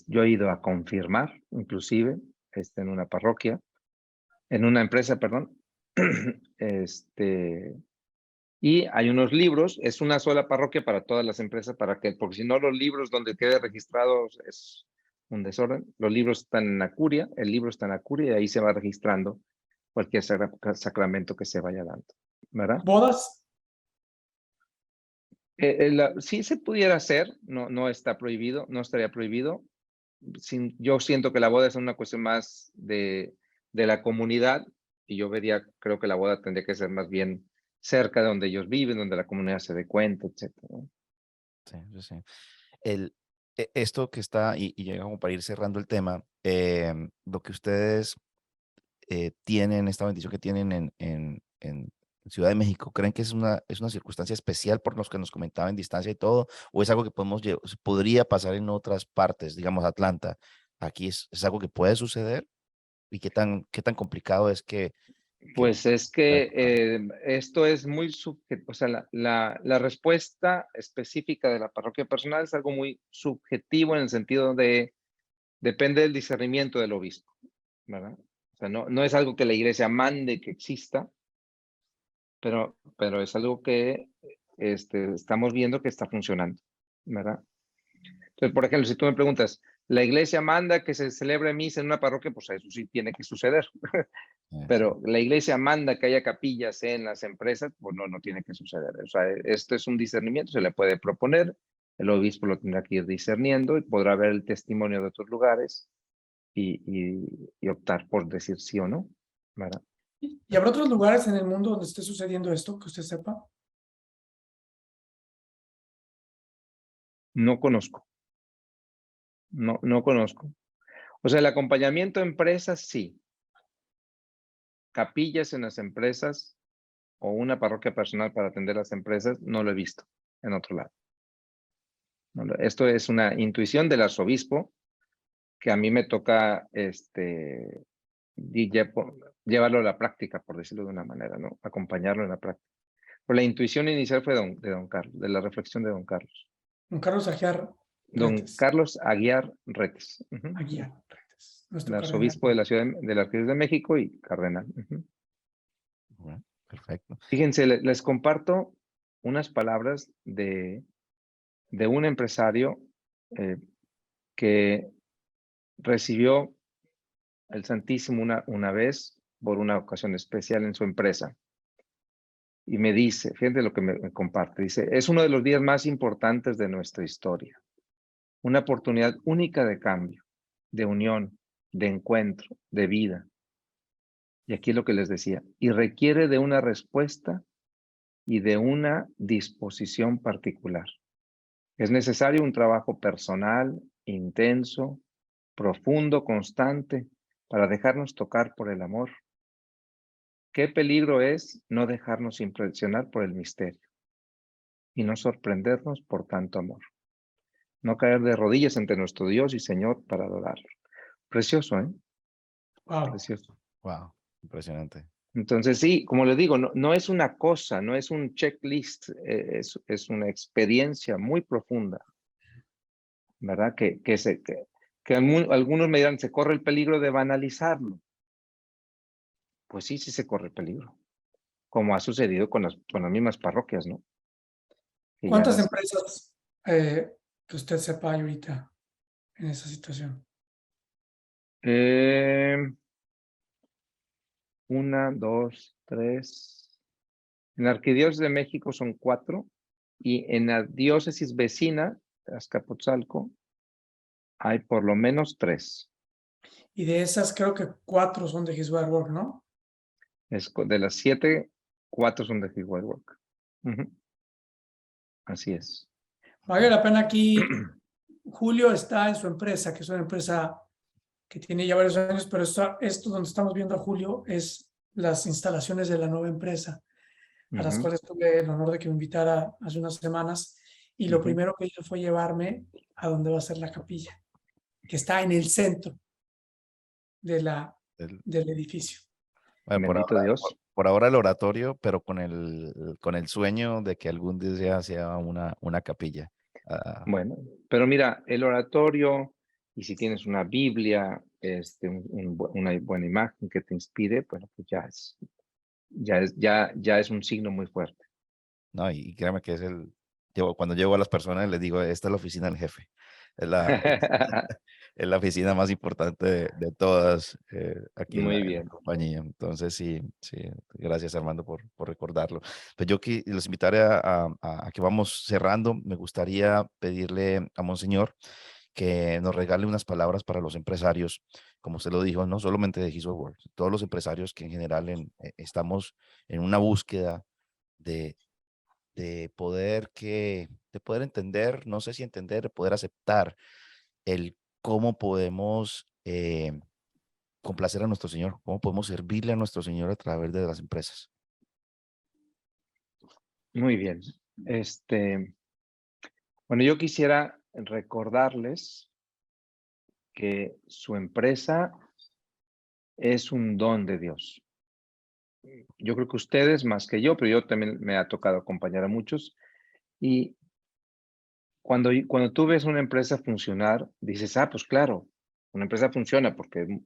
Yo he ido a confirmar, inclusive, en una parroquia, en una empresa, perdón. Y hay unos libros, es una sola parroquia para todas las empresas, porque si no los libros donde quede registrados es un desorden. Los libros están en la curia, el libro está en la curia y ahí se va registrando cualquier sacramento que se vaya dando, ¿verdad? bodas. Sí se pudiera hacer, no, no está prohibido, no estaría prohibido. Yo siento que la boda es una cuestión más de la comunidad y yo creo que la boda tendría que ser más bien cerca de donde ellos viven, donde la comunidad se dé cuenta, etcétera, ¿no? Sí, sí, sí. Esto que está, y llega como para ir cerrando el tema, lo que ustedes tienen, esta bendición que tienen en Ciudad de México? ¿Creen que es una circunstancia especial por los que nos comentaba en distancia y todo? ¿O es algo que podría pasar en otras partes, digamos Atlanta? Aquí es algo que puede suceder. ¿Y qué tan complicado es que Pues es que esto es muy subjetivo, o sea, la respuesta específica de la parroquia personal es algo muy subjetivo en el sentido de depende del discernimiento del obispo, ¿verdad? O sea, no es algo que la iglesia mande que exista, pero es algo que estamos viendo que está funcionando, ¿verdad? Entonces, por ejemplo, si tú me preguntas, ¿la iglesia manda que se celebre misa en una parroquia? Pues eso sí tiene que suceder. sí. Pero la iglesia manda que haya capillas en las empresas, pues no tiene que suceder. O sea, esto es un discernimiento, se le puede proponer, el obispo lo tendrá que ir discerniendo y podrá ver el testimonio de otros lugares y optar por decir sí o no, ¿verdad? ¿Y habrá otros lugares en el mundo donde esté sucediendo esto, que usted sepa? No conozco, no conozco. O sea, el acompañamiento a empresas, sí. Capillas en las empresas o una parroquia personal para atender las empresas, no lo he visto en otro lado. Esto es una intuición del arzobispo que a mí me toca llevarlo a la práctica, por decirlo de una manera, ¿no? Acompañarlo en la práctica. Pero la intuición inicial fue de don Carlos, de la reflexión de don Carlos. Don Carlos Aguiar Don Retes. Carlos Aguiar Retes, Aguiar Retes, el nuestro cardenal. arzobispo de la ciudad de la Arquidiócesis de México y cardenal. Bueno, perfecto. Fíjense, les comparto unas palabras de un empresario que recibió el Santísimo una vez por una ocasión especial en su empresa. Y me dice, fíjate lo que me comparte, dice, es uno de los días más importantes de nuestra historia, una oportunidad única de cambio, de unión, de encuentro, de vida. Y aquí es lo que les decía, y requiere de una respuesta y de una disposición particular. Es necesario un trabajo personal, intenso, profundo, constante, para dejarnos tocar por el amor. Qué peligro es no dejarnos impresionar por el misterio y no sorprendernos por tanto amor. No caer de rodillas ante nuestro Dios y Señor para adorarlo. Precioso, ¿eh? Wow. Precioso. Wow, impresionante. Entonces, sí, como les digo, no es una cosa, no es un checklist, es una experiencia muy profunda, ¿verdad? Que algunos me dirán, se corre el peligro de banalizarlo. Pues sí, sí se corre el peligro, como ha sucedido con las mismas parroquias, ¿no? Que ya ¿Cuántas las, empresas que usted sepa hay ahorita en esa situación? eh, una, dos, tres. En la Arquidiócesis de México son 4 y en la diócesis vecina, Azcapotzalco, hay por lo menos 3. Y de esas creo que 4 son de His Word Work, ¿no? De las 7, 4 son de His Word Work. Así es. Vale la pena aquí, Julio está en su empresa, que es una empresa que tiene ya varios años, pero esto donde estamos viendo a Julio es las instalaciones de la nueva empresa, a las cuales tuve el honor de que me invitara hace unas semanas, y lo primero que hizo fue llevarme a donde va a ser la capilla, que está en el centro de del edificio. Bueno, Bendito Dios. por ahora el oratorio, pero con el sueño de que algún día sea una capilla. Ah, Bueno, pero mira, el oratorio, y si tienes una Biblia, una buena imagen que te inspire, bueno, pues ya es un signo muy fuerte. no, y créame que cuando llego a las personas les digo, esta es la oficina del jefe. Es la, es la oficina más importante de todas aquí Muy en la bien. compañía. Entonces, sí, sí, gracias Armando por recordarlo. Pues yo los invitaré a que vamos cerrando. Me gustaría pedirle a Monseñor que nos regale unas palabras para los empresarios, como usted lo dijo, no solamente de His Work, todos los empresarios que en general estamos en una búsqueda de, de poder entender, no sé si entender, de poder aceptar el cómo podemos complacer a nuestro Señor? ¿Cómo podemos servirle a nuestro Señor a través de las empresas? Muy bien. Bueno, yo quisiera recordarles que su empresa es un don de Dios. Yo creo que ustedes más que yo, pero yo también me ha tocado acompañar a muchos. Y cuando tú ves una empresa funcionar, dices, pues claro, una empresa funciona porque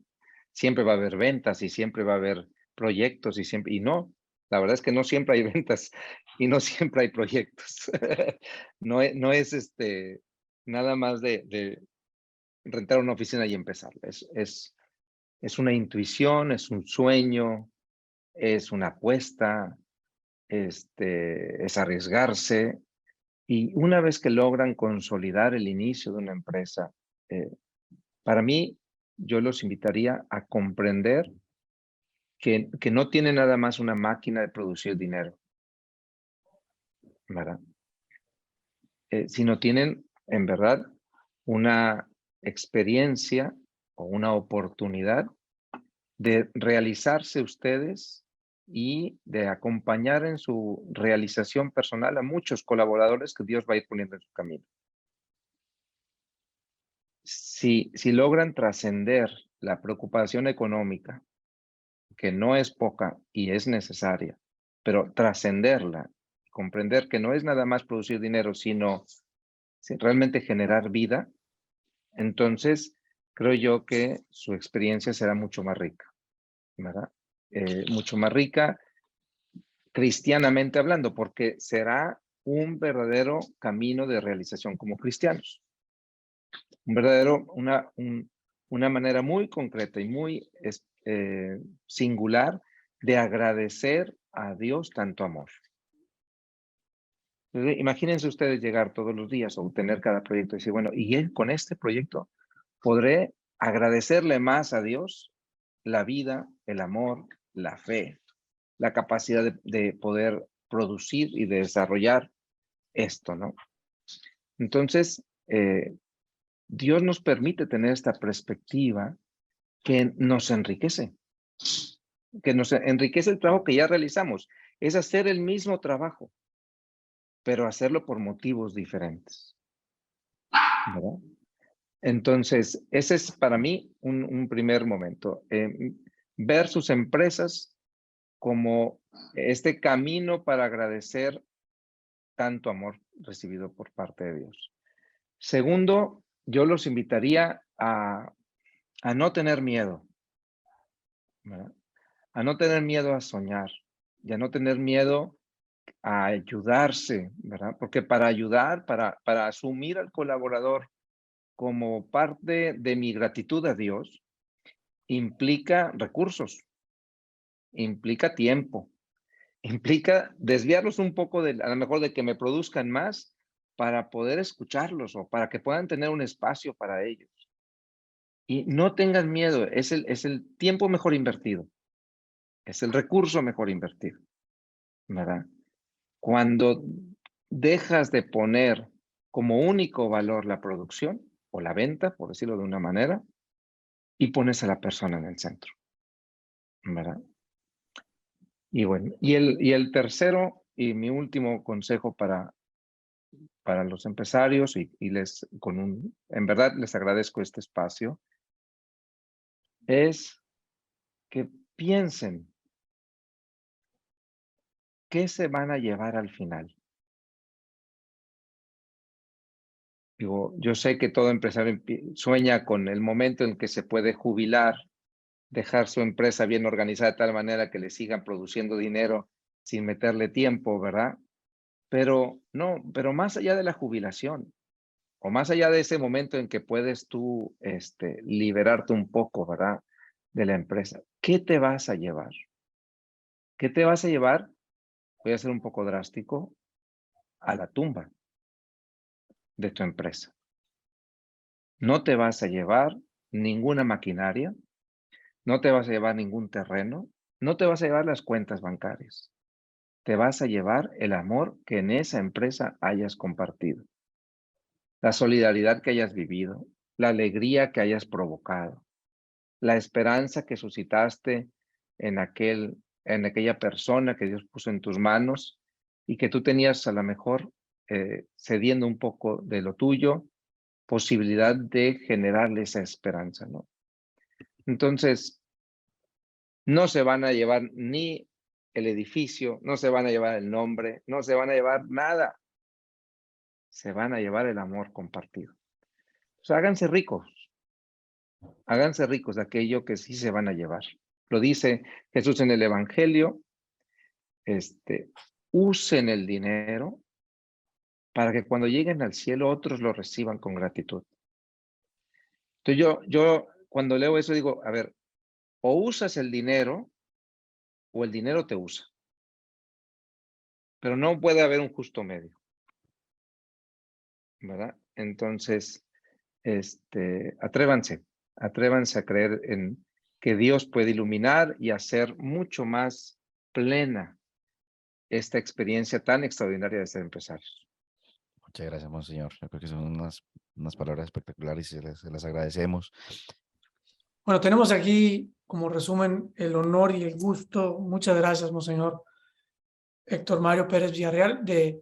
siempre va a haber ventas y siempre va a haber proyectos y no, la verdad es que no siempre hay ventas y no siempre hay proyectos. No es nada más de rentar una oficina y empezar. Es una intuición, es un sueño, es una apuesta, es arriesgarse. Y una vez que logran consolidar el inicio de una empresa, para mí, yo los invitaría a comprender que no tiene nada más una máquina de producir dinero, ¿verdad? Sino tienen, en verdad, una experiencia o una oportunidad de realizarse ustedes y de acompañar en su realización personal a muchos colaboradores que Dios va a ir poniendo en su camino. Si logran trascender la preocupación económica, que no es poca y es necesaria, pero trascenderla, comprender que no es nada más producir dinero, sino realmente generar vida, entonces creo yo que su experiencia será mucho más rica, ¿verdad? Mucho más rica cristianamente hablando, porque será un verdadero camino de realización como cristianos. Una manera muy concreta y muy singular de agradecer a Dios tanto amor. Entonces, imagínense ustedes llegar todos los días o tener cada proyecto y decir, bueno, con este proyecto podré agradecerle más a Dios la vida, el amor, la fe, la capacidad de poder producir y de desarrollar esto, ¿no? Entonces, Dios nos permite tener esta perspectiva que nos enriquece el trabajo que ya realizamos. Es hacer el mismo trabajo, pero hacerlo por motivos diferentes, ¿verdad? Entonces, ese es para mí un primer momento. Ver sus empresas como este camino para agradecer tanto amor recibido por parte de Dios. Segundo, yo los invitaría a no tener miedo, ¿verdad? A no tener miedo a soñar y a no tener miedo a ayudarse, ¿verdad? Porque para ayudar, para asumir al colaborador como parte de mi gratitud a Dios, implica recursos, implica tiempo, implica desviarlos un poco a lo mejor de que me produzcan más para poder escucharlos o para que puedan tener un espacio para ellos. Y no tengan miedo, es el tiempo mejor invertido, es el recurso mejor invertido, ¿verdad? Cuando dejas de poner como único valor la producción o la venta, por decirlo de una manera, y pones a la persona en el centro, ¿verdad? Y bueno, y el tercero y mi último consejo para los empresarios en verdad les agradezco este espacio, es que piensen qué se van a llevar al final. Digo, yo sé que todo empresario sueña con el momento en que se puede jubilar, dejar su empresa bien organizada de tal manera que le sigan produciendo dinero sin meterle tiempo, ¿verdad? Pero no, pero más allá de la jubilación, o más allá de ese momento en que puedes tú liberarte un poco, ¿verdad? De la empresa, ¿qué te vas a llevar? ¿Qué te vas a llevar? Voy a ser un poco drástico, a la tumba de tu empresa. No te vas a llevar ninguna maquinaria, no te vas a llevar ningún terreno, no te vas a llevar las cuentas bancarias. Te vas a llevar el amor que en esa empresa hayas compartido, la solidaridad que hayas vivido, la alegría que hayas provocado, la esperanza que suscitaste en aquella persona que Dios puso en tus manos y que tú tenías a lo mejor cediendo un poco de lo tuyo, posibilidad de generarle esa esperanza, ¿no? Entonces, no se van a llevar ni el edificio, no se van a llevar el nombre, no se van a llevar nada. Se van a llevar el amor compartido. O sea, háganse ricos de aquello que sí se van a llevar. Lo dice Jesús en el Evangelio, usen el dinero para que cuando lleguen al cielo otros lo reciban con gratitud. Entonces yo cuando leo eso digo, a ver, o usas el dinero o el dinero te usa. Pero no puede haber un justo medio, ¿verdad? Entonces, atrévanse a creer en que Dios puede iluminar y hacer mucho más plena esta experiencia tan extraordinaria de ser empresarios. Muchas gracias, monseñor. Yo creo que son unas palabras espectaculares y se las agradecemos. Bueno, tenemos aquí como resumen el honor y el gusto. Muchas gracias, monseñor Héctor Mario Pérez Villarreal, de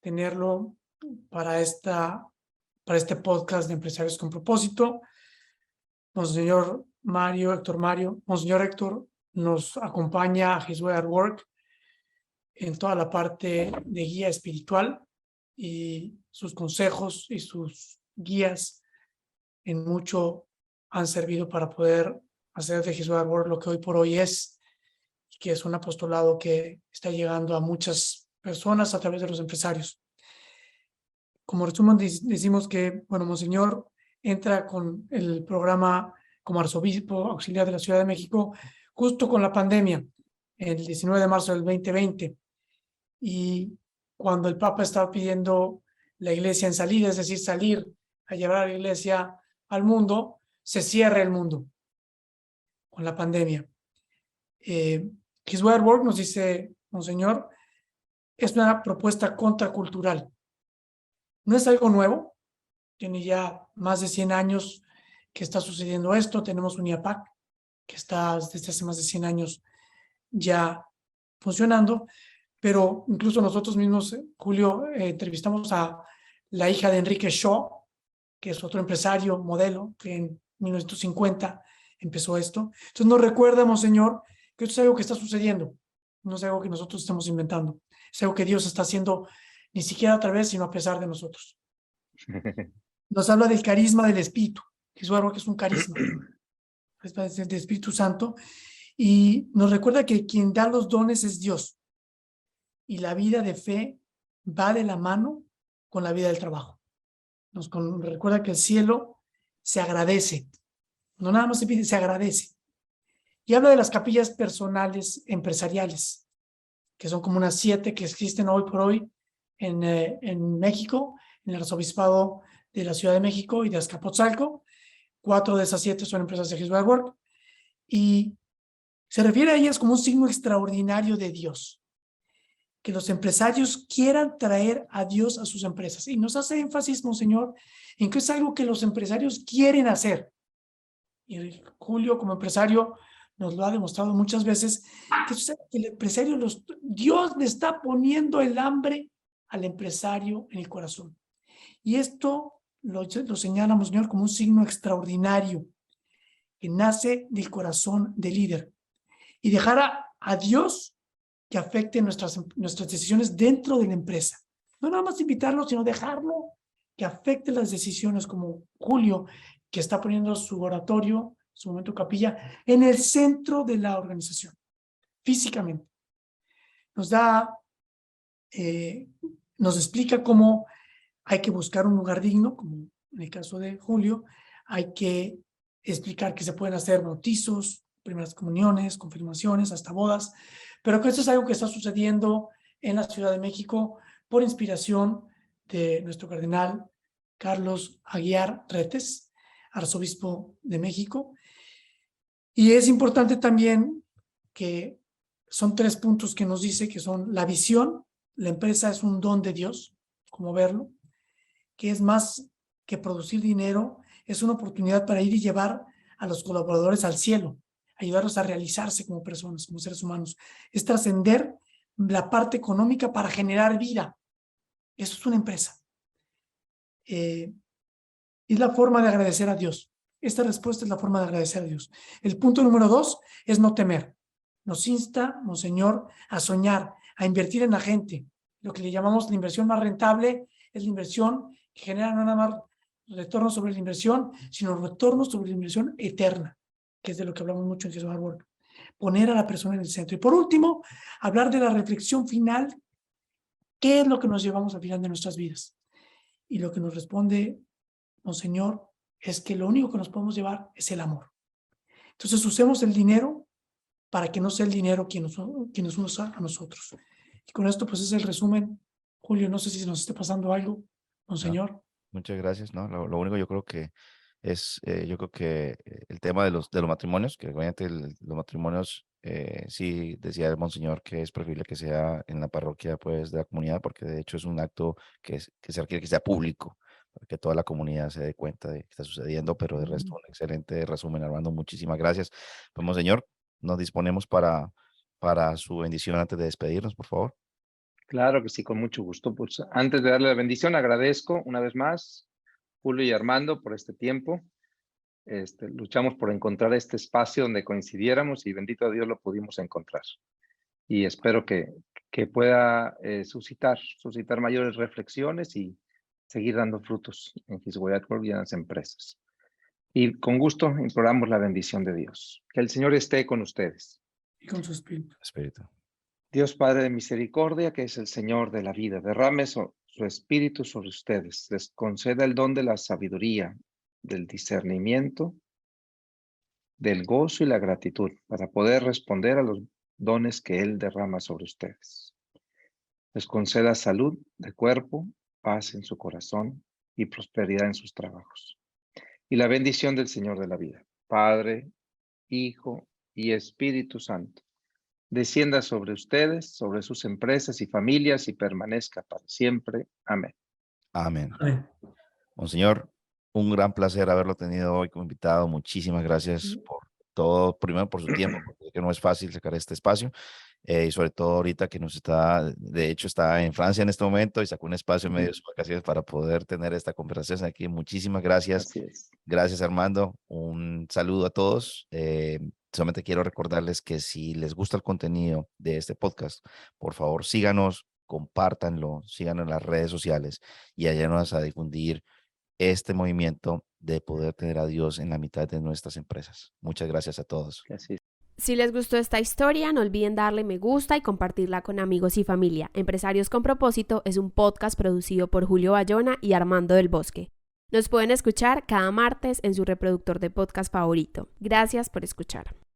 tenerlo para este podcast de Empresarios con Propósito. Monseñor Monseñor Héctor nos acompaña a His Way at Work en toda la parte de guía espiritual, y sus consejos y sus guías en mucho han servido para poder hacer de His Way at Work lo que hoy por hoy es, que es un apostolado que está llegando a muchas personas a través de los empresarios. Como resumen, decimos que, bueno, Monseñor entra con el programa como arzobispo auxiliar de la Ciudad de México justo con la pandemia, el 19 de marzo del 2020. Y cuando el Papa estaba pidiendo la iglesia en salida, es decir, salir a llevar a la iglesia al mundo, se cierra el mundo con la pandemia. His Way at Work, nos dice Monseñor, es una propuesta contracultural. No es algo nuevo, tiene ya más de 100 años que está sucediendo esto. Tenemos un IAPAC que está desde hace más de 100 años ya funcionando, pero incluso nosotros mismos, Julio, entrevistamos a la hija de Enrique Shaw, que es otro empresario modelo que en 1950 empezó esto. Entonces nos recuerda, Monseñor, que esto es algo que está sucediendo, no es algo que nosotros estamos inventando, es algo que Dios está haciendo ni siquiera a través, sino a pesar de nosotros. Nos habla del carisma del Espíritu, que es algo que es un carisma, es del Espíritu Santo, y nos recuerda que quien da los dones es Dios, y la vida de fe va de la mano con la vida del trabajo. Nos recuerda que el cielo se agradece, no nada más se pide, se agradece. Y habla de las capillas personales empresariales, que son como unas 7 que existen hoy por hoy en México, en el arzobispado de la Ciudad de México y de Azcapotzalco. 4 de esas 7 son empresas de His Way at Work, y se refiere a ellas como un signo extraordinario de Dios, que los empresarios quieran traer a Dios a sus empresas. Y nos hace énfasis, Monseñor, en que es algo que los empresarios quieren hacer. Y Julio, como empresario, nos lo ha demostrado muchas veces, que el empresario, Dios le está poniendo el hambre al empresario en el corazón. Y esto lo señala, Monseñor, como un signo extraordinario que nace del corazón del líder. Y dejar a Dios que afecte nuestras decisiones dentro de la empresa. No nada más invitarlo, sino dejarlo que afecte las decisiones, como Julio, que está poniendo su oratorio, su momento capilla, en el centro de la organización, físicamente. Nos explica cómo hay que buscar un lugar digno, como en el caso de Julio. Hay que explicar que se pueden hacer bautizos, primeras comuniones, confirmaciones, hasta bodas, pero que esto es algo que está sucediendo en la Ciudad de México por inspiración de nuestro cardenal Carlos Aguiar Retes, arzobispo de México. Y es importante también que son 3 puntos que nos dice, que son la visión. La empresa es un don de Dios, como verlo, que es más que producir dinero, es una oportunidad para ir y llevar a los colaboradores al cielo, ayudarlos a realizarse como personas, como seres humanos. Es trascender la parte económica para generar vida. Eso es una empresa. Es la forma de agradecer a Dios. Esta respuesta es la forma de agradecer a Dios. El punto número 2 es no temer. Nos insta, Monseñor, a soñar, a invertir en la gente. Lo que le llamamos la inversión más rentable es la inversión que genera no nada más retorno sobre la inversión, sino retorno sobre la inversión eterna, que es de lo que hablamos mucho en Jesús al Work. Poner a la persona en el centro. Y por último, hablar de la reflexión final. ¿Qué es lo que nos llevamos al final de nuestras vidas? Y lo que nos responde Monseñor es que lo único que nos podemos llevar es el amor. Entonces usemos el dinero para que no sea el dinero quien nos usa a nosotros. Y con esto pues es el resumen. Julio, no sé si nos esté pasando algo, Monseñor. No, muchas gracias. No, lo único yo creo que es, el tema de los matrimonios, que obviamente los matrimonios, sí decía el monseñor que es preferible que sea en la parroquia pues de la comunidad, porque de hecho es un acto que se requiere que sea público, para que toda la comunidad se dé cuenta de que está sucediendo, pero de resto un excelente resumen, Armando, muchísimas gracias. Pues monseñor, nos disponemos para su bendición antes de despedirnos, por favor. Claro que sí, con mucho gusto. Pues antes de darle la bendición, agradezco una vez más Julio y Armando por este tiempo. Luchamos por encontrar este espacio donde coincidiéramos y bendito a Dios lo pudimos encontrar. Y espero que pueda suscitar mayores reflexiones y seguir dando frutos en His Way at Work y en las empresas. Y con gusto imploramos la bendición de Dios. Que el Señor esté con ustedes. Y con su espíritu. Dios Padre de misericordia, que es el Señor de la vida, derrame su espíritu sobre ustedes, les conceda el don de la sabiduría, del discernimiento, del gozo y la gratitud para poder responder a los dones que Él derrama sobre ustedes. Les conceda salud de cuerpo, paz en su corazón y prosperidad en sus trabajos. Y la bendición del Señor de la vida, Padre, Hijo y Espíritu Santo, descienda sobre ustedes, sobre sus empresas y familias y permanezca para siempre. Amén. Amén. Amén. Monseñor, un gran placer haberlo tenido hoy como invitado. Muchísimas gracias por todo, primero por su tiempo, porque que no es fácil sacar este espacio, y sobre todo ahorita que de hecho está en Francia en este momento y sacó un espacio en medio de sus vacaciones para poder tener esta conversación aquí. Muchísimas gracias. Así es. Gracias, Armando. Un saludo a todos. Solamente quiero recordarles que si les gusta el contenido de este podcast, por favor síganos, compártanlo, síganos en las redes sociales y ayúdenos a difundir este movimiento de poder tener a Dios en la mitad de nuestras empresas. Muchas gracias a todos. Así es. Si les gustó esta historia, no olviden darle me gusta y compartirla con amigos y familia. Empresarios con Propósito es un podcast producido por Julio Bayona y Armando del Bosque. Nos pueden escuchar cada martes en su reproductor de podcast favorito. Gracias por escuchar.